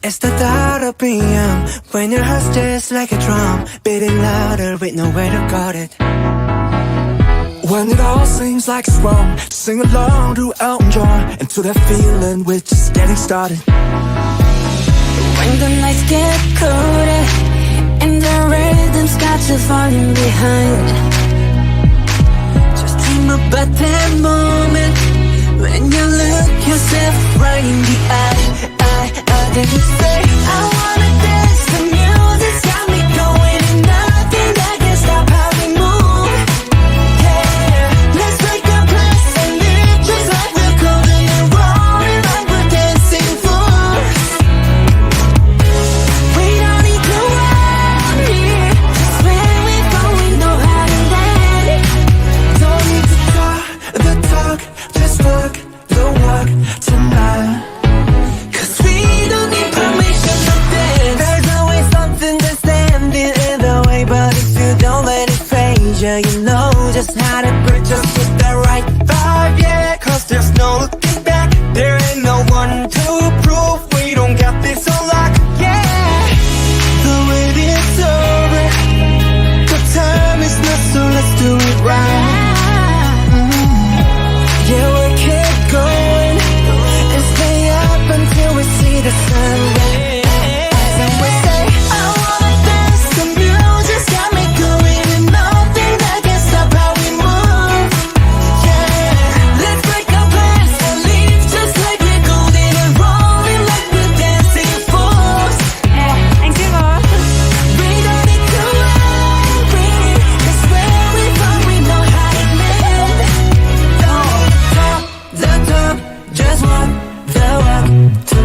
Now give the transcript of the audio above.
It's the thought of PM when your heart's just like a drum, beating louder with nowhere to guard it. When it all seems like it's wrong, sing along to Elton John, and to that feeling we're just getting started. When the nights get colder and the rhythm's got you falling behind, Just dream about that moment when you look yourself right in the eye. Then you say, I wanna dance, the music's got me going, and nothing that can stop how we move. Yeah, let's break the place and live just like we're golden and rolling like we're dancing fools. We don't need to worry, 'cause when we go we know how to land. Don't need to talk the talk, just walk the walk tonight. You know just how to put just with the right vibe, yeah. 'Cause there's no looking back, there ain't no one to prove we don't got this all